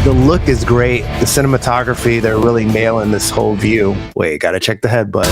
The look is great. The cinematography, they're really nailing this whole view. Wait, gotta check the headbutt.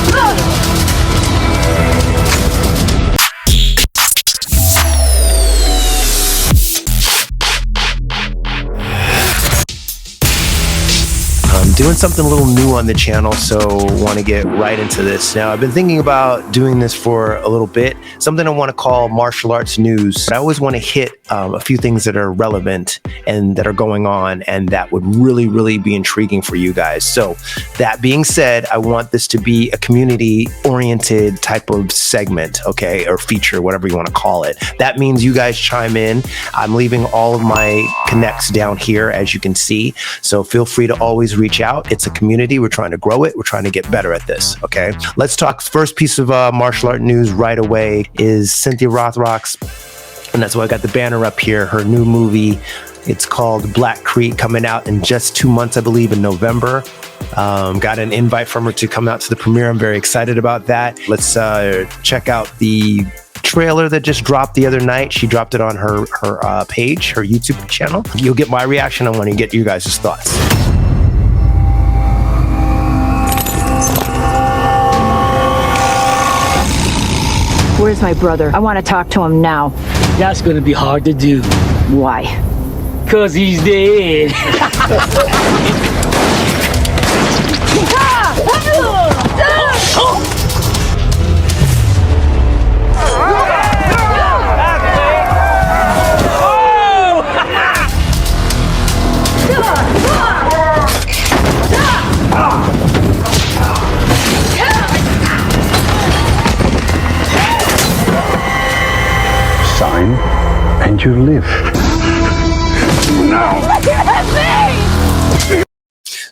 I'm doing something a little new on the channel, so want to get right into this. Now, I've been thinking about doing this for a little bit, something I want to call martial arts news. But I always want to hit a few things that are relevant and that are going on and that would really, really be intriguing for you guys. So that being said, I want this to be a community-oriented type of segment, okay, or feature, whatever you want to call it. That means you guys chime in. I'm leaving all of my connects down here, as you can see. So feel free to always reach out. It's a community. We're trying to grow it. We're trying to get better at this. Okay. Let's talk. First piece of martial art news right away is Cynthia Rothrock's, and that's why I got the banner up here. Her new movie. It's called Black Creek, coming out in just 2 months, I believe, in November. Got an invite from her to come out to the premiere. I'm very excited about that. Let's check out the trailer that just dropped the other night. She dropped it on her page, her YouTube channel. You'll get my reaction. I want to get you guys' thoughts. Where's my brother? I want to talk to him now. That's gonna be hard to do. Why? 'Cause he's dead. Sign, and you live. No!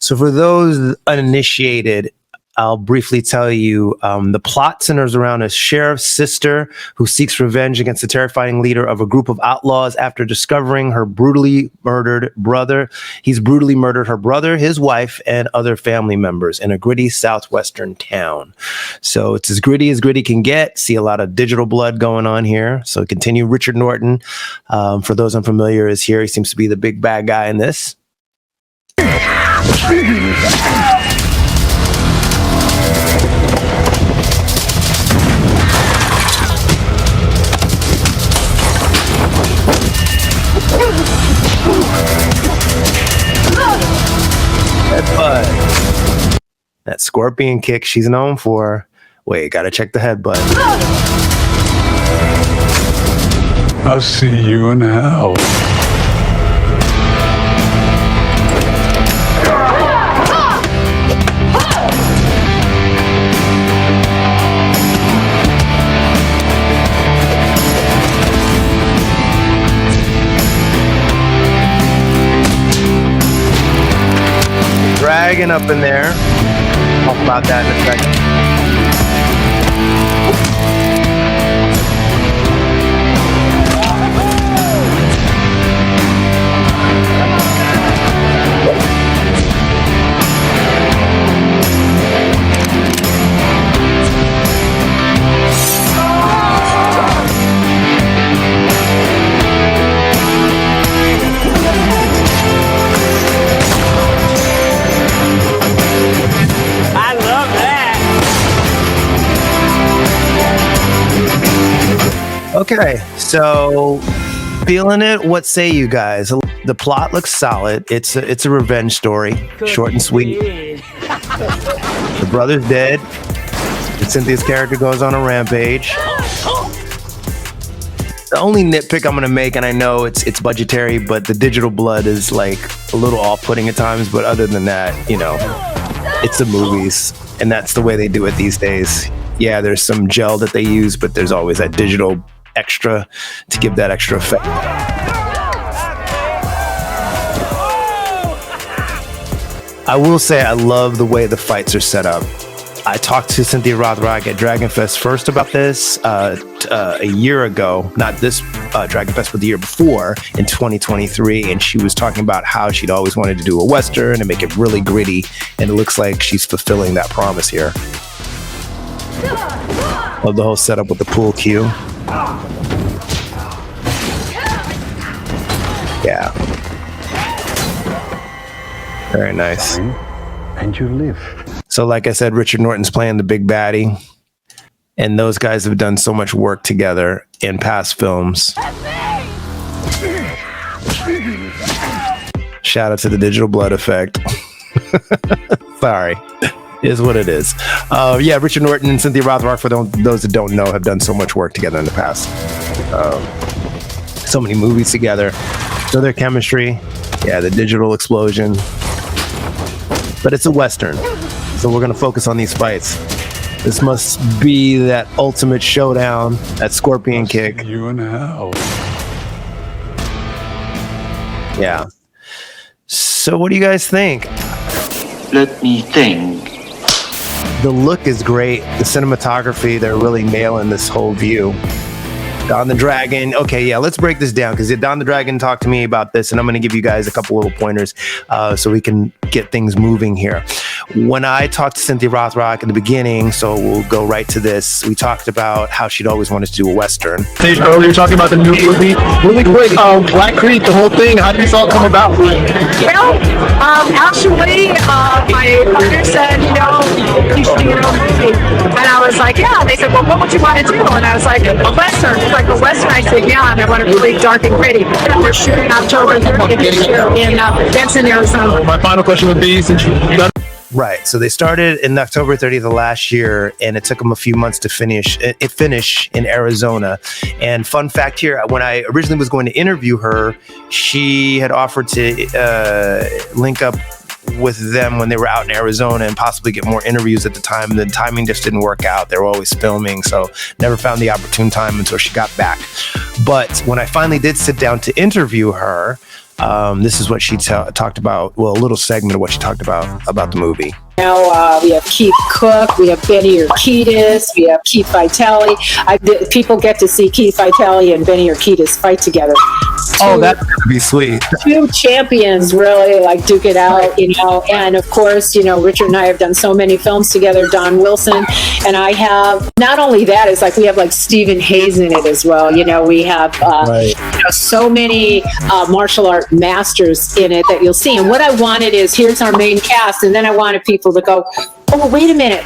So for those uninitiated, I'll briefly tell you the plot centers around a sheriff's sister who seeks revenge against the terrifying leader of a group of outlaws after discovering her brutally murdered brother. He's brutally murdered her brother, his wife, and other family members in a gritty southwestern town. So it's as gritty can get. See a lot of digital blood going on here. So continue. Richard Norton, for those unfamiliar, is here. He seems to be the big bad guy in this. That scorpion kick she's known for. Wait, gotta check the headbutt. I'll see you in hell. Dragon up in there. Talk about that in a second. Okay, so feeling it. What say you guys? The plot looks solid. It's a revenge story, short and sweet. The brother's dead. And Cynthia's character goes on a rampage. The only nitpick I'm gonna make, and I know it's budgetary, but the digital blood is like a little off-putting at times. But other than that, you know, it's the movies, and that's the way they do it these days. Yeah, there's some gel that they use, but there's always that digital extra to give that extra effect. I will say I love the way the fights are set up. I talked to Cynthia Rothrock at Dragon Fest first about this a year ago, not this Dragon Fest, but the year before in 2023. And she was talking about how she'd always wanted to do a Western and make it really gritty. And it looks like she's fulfilling that promise here. Love the whole setup with the pool cue. Yeah. Very nice. Sign, and you live. So like I said, Richard Norton's playing the big baddie. And those guys have done so much work together in past films. Shout out to the Digital Blood Effect. Sorry. Is what it is. Yeah, Richard Norton and Cynthia Rothrock, for those that don't know, have done so much work together in the past. So many movies together. So their chemistry, yeah, the digital explosion. But it's a Western, so we're going to focus on these fights. This must be that ultimate showdown, that scorpion kick. You in hell. Yeah. So what do you guys think? Let me think. The look is great. The cinematography, they're really nailing this whole view. Don the Dragon. Okay, yeah, let's break this down because Don the Dragon talked to me about this, and I'm going to give you guys a couple little pointers so we can get things moving here. When I talked to Cynthia Rothrock in the beginning, so we'll go right to this, we talked about how she'd always wanted to do a Western. Earl, you're talking about the new movie. Really quick, Black Creek, the whole thing, how did this all come about? Well, actually, my partner said, you should do your own movie. And I was like, yeah. They said, well, what would you want to do? And I was like, a Western. It's like a Western. I said, yeah, and I want it really dark and gritty. And we're shooting October 30th this year in Benson, Arizona. My final question would be, since you've done Right. So they started in October 30th of last year, and it took them a few months to finish in Arizona. And fun fact here, when I originally was going to interview her, she had offered to link up with them when they were out in Arizona and possibly get more interviews at the time. The timing just didn't work out. They were always filming, so never found the opportune time until she got back. But when I finally did sit down to interview her, this is what she talked about. Well, a little segment of what she talked about the movie. Now we have Keith Cook, we have Benny Urquidez, we have Keith Vitale. People get to see Keith Vitale and Benny Urquidez fight together. Oh, that's gonna be sweet. Two champions really like duke it out, and of course, Richard and I have done so many films together, Don Wilson, and I have, not only that, it's like we have like Stephen Hayes in it as well. We have so many martial art masters in it that you'll see. And what I wanted is, here's our main cast, and then I wanted people to go, oh, wait a minute,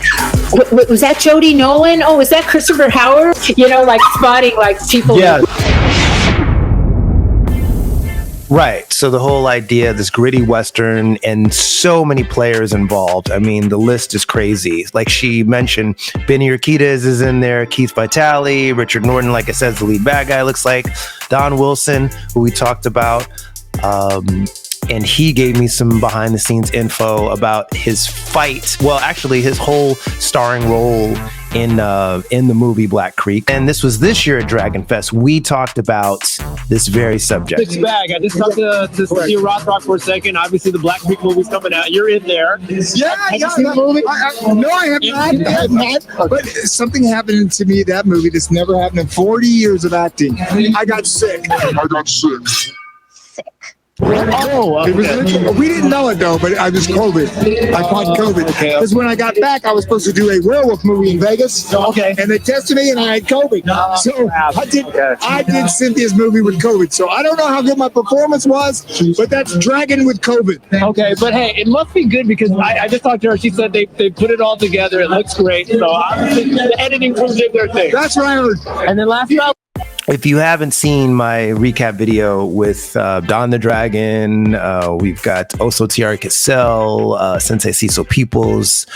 was that Jody Nolan? Oh, is that Christopher Howard? Like spotting like people. Yeah. Right. So the whole idea, this gritty Western and so many players involved. I mean, the list is crazy. Like she mentioned, Benny Urquidez is in there, Keith Vitale, Richard Norton, like I said, the lead bad guy looks like, Don Wilson, who we talked about. And he gave me some behind the scenes info about his fight. Well, actually his whole starring role in the movie Black Creek. And this was this year at Dragon Fest. We talked about this very subject. Mixed bag. I just talked to Cynthia Rothrock for a second. Obviously, the Black Creek movie's coming out. You're in there. Have you seen the movie? No, I have not. But something happened to me that movie that's never happened in 40 years of acting. I got sick. Oh, It was, we didn't know it though, but I was COVID. I caught COVID. Because when I got back, I was supposed to do a werewolf movie in Vegas. Okay. And they tested me and I had COVID. So I did Cynthia's movie with COVID. So I don't know how good my performance was, but that's Dragon with COVID. Okay, but hey, it must be good because I just talked to her. She said they put it all together. It looks great. So obviously the editing crew did their thing. That's what I heard. And then last up, If you haven't seen my recap video with Don the Dragon, we've got Oso Tiara Cassell, Sensei Cecil Peoples,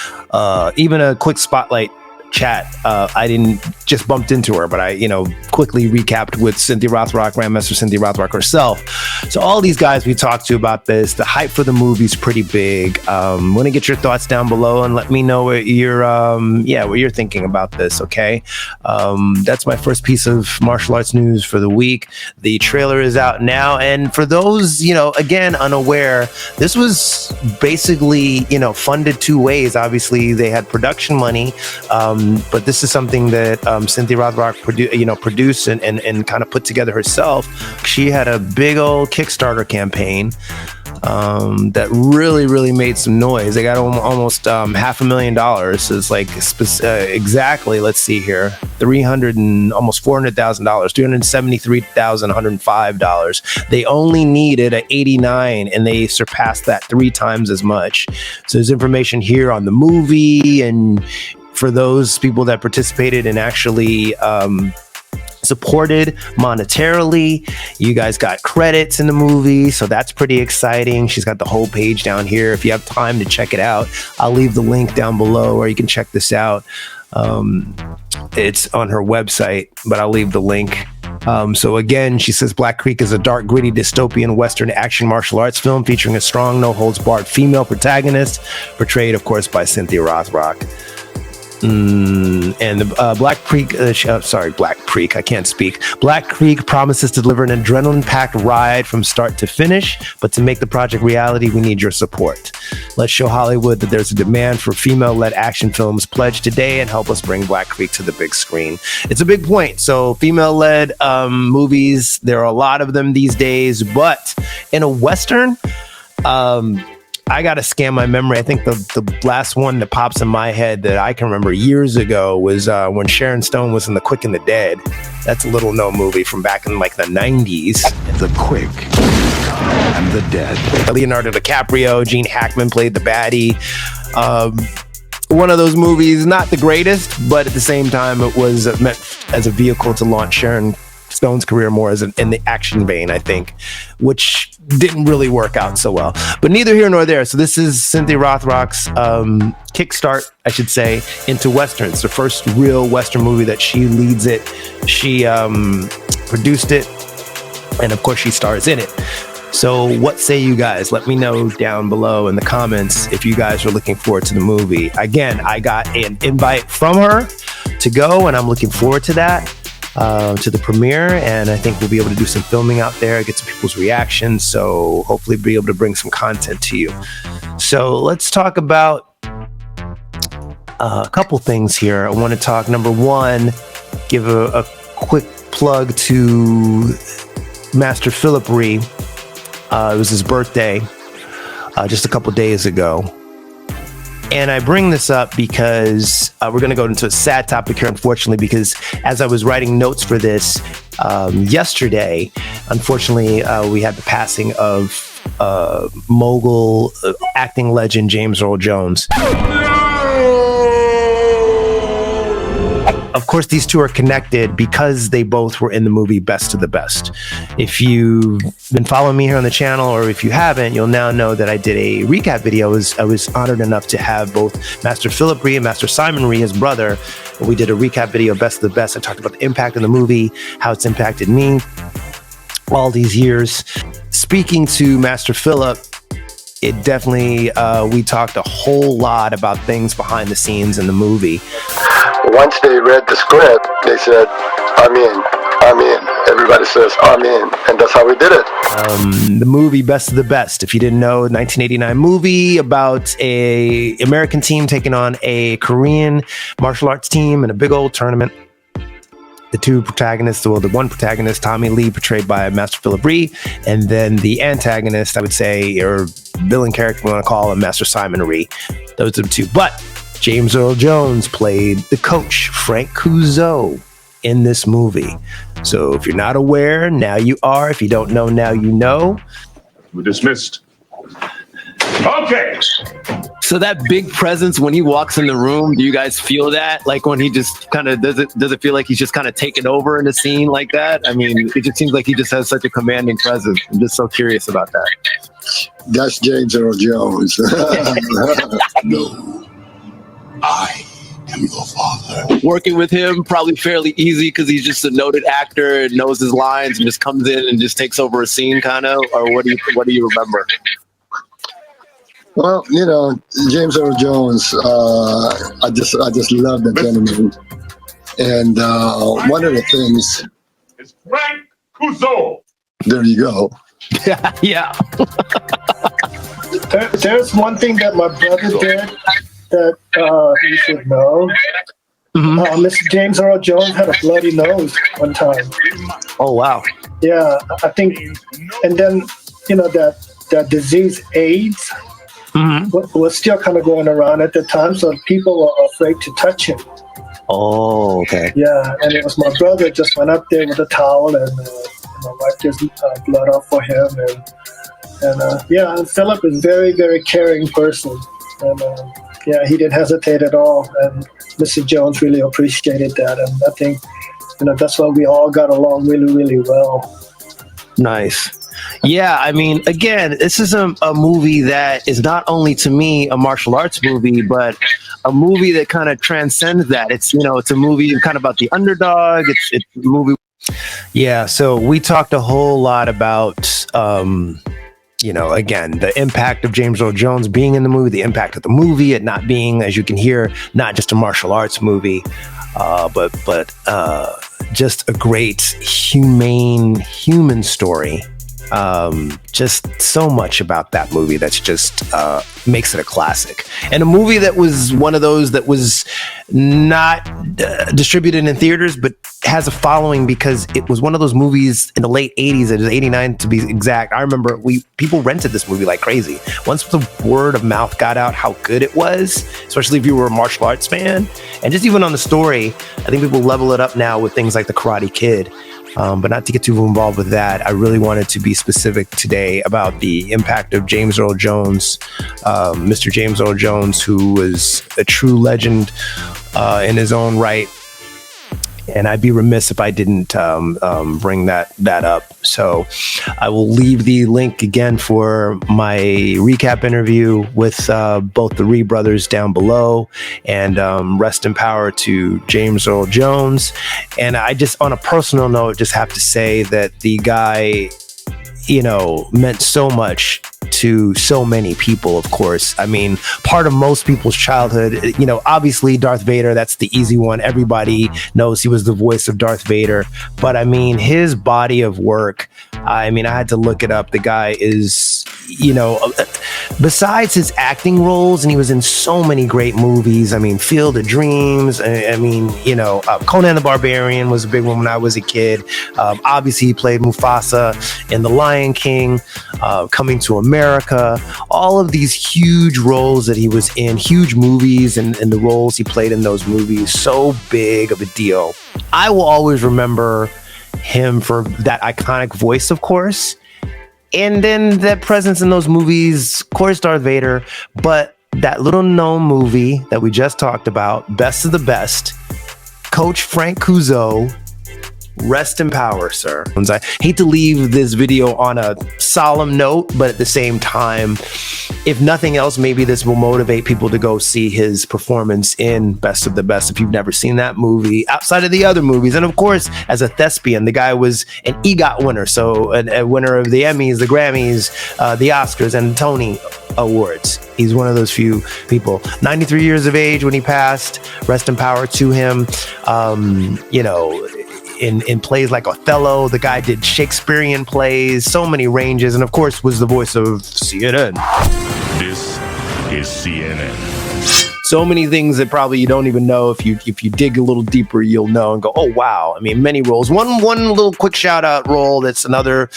even a quick spotlight chat. I didn't just bumped into her, but I, quickly recapped with Cynthia Rothrock, Grandmaster Cynthia Rothrock herself. So all these guys we talked to about this. The hype for the movie's pretty big. Want to get your thoughts down below and let me know what you're thinking about this. Okay, that's my first piece of martial arts news for the week. The trailer is out now, and for those again unaware, this was basically funded two ways. Obviously, they had production money. But this is something that Cynthia Rothrock produced and kind of put together herself. She had a big old Kickstarter campaign. that really made some noise. They got almost $500,000. It's like exactly, let's see here, almost $400,000, $373,105. They only needed an 89 and they surpassed that 3 times as much. So there's information here on the movie, and for those people that participated and actually supported monetarily, you guys got credits in the movie, so that's pretty exciting. She's got the whole page down here. If you have time to check it out, I'll leave the link down below where you can check this out. It's on her website, but I'll leave the link. So again, she says Black Creek is a dark, gritty, dystopian Western action martial arts film featuring a strong, no-holds-barred female protagonist, portrayed, of course, by Cynthia Rothrock. And the Black Creek, I can't speak. Black Creek promises to deliver an adrenaline-packed ride from start to finish, but to make the project reality, we need your support. Let's show Hollywood that there's a demand for female-led action films. Pledge today and help us bring Black Creek to the big screen. It's a big point. So female-led movies, there are a lot of them these days, but in a Western, I got to scan my memory. I think the last one that pops in my head that I can remember years ago was when Sharon Stone was in The Quick and the Dead. That's a little known movie from back in like the 90s. The Quick and the Dead. Leonardo DiCaprio, Gene Hackman played the baddie. One of those movies, not the greatest, but at the same time, it was meant as a vehicle to launch Sharon Stone's career more as in the action vein, I think, which didn't really work out so well. But neither here nor there. So this is Cynthia Rothrock's kickstart, I should say, into Westerns. The first real Western movie that she leads it. She produced it, and of course she stars in it. So what say you guys? Let me know down below in the comments if you guys are looking forward to the movie. Again, I got an invite from her to go, and I'm looking forward to that. To the premiere, and I think we'll be able to do some filming out there, get some people's reactions, so hopefully be able to bring some content to you. So let's talk about a couple things here. I want to talk, number one, give a quick plug to Master Philip Rhee. It was his birthday just a couple days ago. And I bring this up because we're going to go into a sad topic here, unfortunately, because as I was writing notes for this yesterday, unfortunately, we had the passing of mogul acting legend James Earl Jones. Of course, these two are connected because they both were in the movie Best of the Best. If you've been following me here on the channel, or if you haven't, you'll now know that I did a recap video. I was honored enough to have both Master Philip Rhee and Master Simon Rhee, his brother. We did a recap video of Best of the Best. I talked about the impact of the movie, how it's impacted me all these years. Speaking to Master Philip, it definitely, we talked a whole lot about things behind the scenes in the movie. Once they read the script, they said, I'm in. Everybody says, I'm in. And that's how we did it. The movie Best of the Best, if you didn't know, 1989 movie about a American team taking on a Korean martial arts team in a big old tournament. The two protagonists, well, the one protagonist, Tommy Lee, portrayed by Master Philip Rhee, and then the antagonist, I would say, or villain character, we want to call him, Master Simon Rhee. Those are the two. But James Earl Jones played the coach, Frank Cuso, in this movie. So if you're not aware, now you are. If you don't know, now you know. We're dismissed. Okay. So that big presence when he walks in the room, do you guys feel that? Like when he just kind of, does it feel like he's just kind of taken over in the scene like that? I mean, it just seems like he just has such a commanding presence. I'm just so curious about that. That's James Earl Jones. No. I am your father. Working with him probably fairly easy because he's just a noted actor and knows his lines and just comes in and just takes over a scene, kind of. Or what do you remember? Well, you know, James Earl Jones. I just love that gentleman. And one of the things. It's Frank Cuso. There you go. Yeah. There's one thing that my brother did that you should know. Mm-hmm. Mr. James Earl Jones had a bloody nose one time. Oh, wow. Yeah, I think, and then, you know, that that disease AIDS was still kind of going around at the time, so people were afraid to touch him. Oh, okay. Yeah, and it was my brother just went up there with a towel and wiped his blood off for him, and Philip is a very, very caring person, and he didn't hesitate at all, and Mr. Jones really appreciated that, and I think that's why we all got along really, really well. Nice. Yeah, I mean, again, this is a movie that is not only to me a martial arts movie, but a movie that kind of transcends that. It's it's a movie kind of about the underdog. It's a movie. Yeah, so we talked a whole lot about again, the impact of James Earl Jones being in the movie, the impact of the movie, it not being, as you can hear, not just a martial arts movie, but just a great human story. Just so much about that movie that's just makes it a classic, and a movie that was one of those that was not distributed in theaters but has a following because it was one of those movies in the late 80s. It was 89 to be exact. I remember people rented this movie like crazy once the word of mouth got out how good it was, especially if you were a martial arts fan, and just even on the story. I think people level it up now with things like The Karate Kid. But not to get too involved with that, I really wanted to be specific today about the impact of James Earl Jones, Mr. James Earl Jones, who was a true legend in his own right. And I'd be remiss if I didn't bring that up. So I will leave the link again for my recap interview with both the Rhee brothers down below, and rest in power to James Earl Jones. And I just, on a personal note, just have to say that the guy, meant so much to so many people, of course. I mean, part of most people's childhood, obviously Darth Vader, that's the easy one. Everybody knows he was the voice of Darth Vader. But I mean, his body of work, I had to look it up. The guy is, besides his acting roles, and he was in so many great movies. I mean, Field of Dreams. Conan the Barbarian was a big one when I was a kid. Obviously, he played Mufasa in The Lion King, Coming to America. All of these huge roles that he was in, huge movies, and the roles he played in those movies, so big of a deal. I will always remember him for that iconic voice, of course, and then that presence in those movies, of course, Darth Vader, but that little known movie that we just talked about, Best of the Best, Coach Frank Cuzo, rest in power, sir. I hate to leave this video on a solemn note, but at the same time, if nothing else, maybe this will motivate people to go see his performance in Best of the Best if you've never seen that movie outside of the other movies. And of course, as a thespian, the guy was an EGOT winner, so a winner of the Emmys, the Grammys, the Oscars, and Tony Awards. He's one of those few people. 93 years of age when he passed. Rest in power to him. In plays like Othello, the guy did Shakespearean plays, so many ranges, and of course was the voice of CNN. This is CNN. So many things that probably you don't even know. If you dig a little deeper, you'll know and go, oh wow. I mean, many roles. One little quick shout out role that's another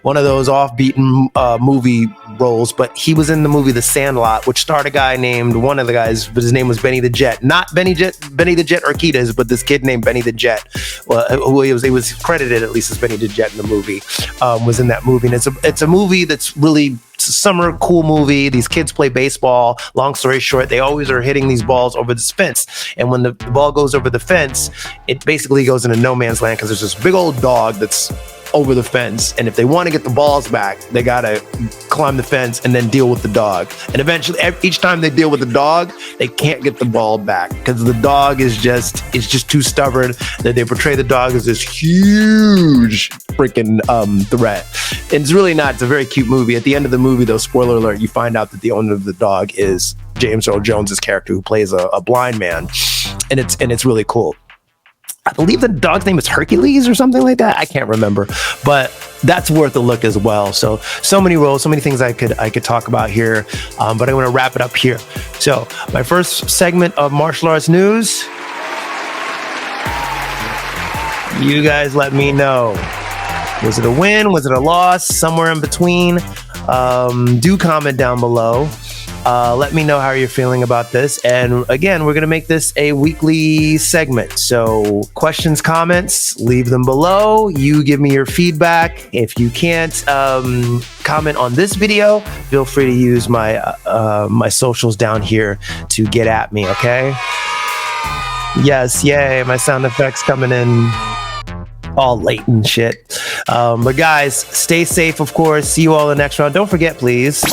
one of those offbeaten movie roles, but he was in the movie The Sandlot, which starred a guy named, one of the guys, but his name was Benny the Jet. Not Benny the Jet Urquidez, but this kid named Benny the Jet, who he was credited at least as Benny the Jet in the movie, was in that movie. And it's a movie that's really, it's a summer cool movie. These kids play baseball. Long story short, they always are hitting these balls over this fence. And when the ball goes over the fence, it basically goes into no man's land because there's this big old dog that's over the fence, and if they want to get the balls back, they gotta climb the fence and then deal with the dog. And eventually, each time they deal with the dog, they can't get the ball back because the dog is just too stubborn. That they portray the dog as this huge freaking threat. And it's really not. It's a very cute movie. At the end of the movie, though, spoiler alert, you find out that the owner of the dog is James Earl Jones's character, who plays a blind man, and it's really cool. I believe the dog's name is Hercules or something like that. I can't remember, but that's worth a look as well. So many roles, so many things I could talk about here, but I want to wrap it up here. So my first segment of martial arts news. You guys let me know. Was it a win? Was it a loss? Somewhere in between. Do comment down below. Let me know how you're feeling about this. And again, we're going to make this a weekly segment. So questions, comments, leave them below. You give me your feedback. If you can't comment on this video, feel free to use my my socials down here to get at me, okay? Yes, yay, my sound effects coming in all late and shit. But guys, stay safe, of course. See you all in the next round. Don't forget, please.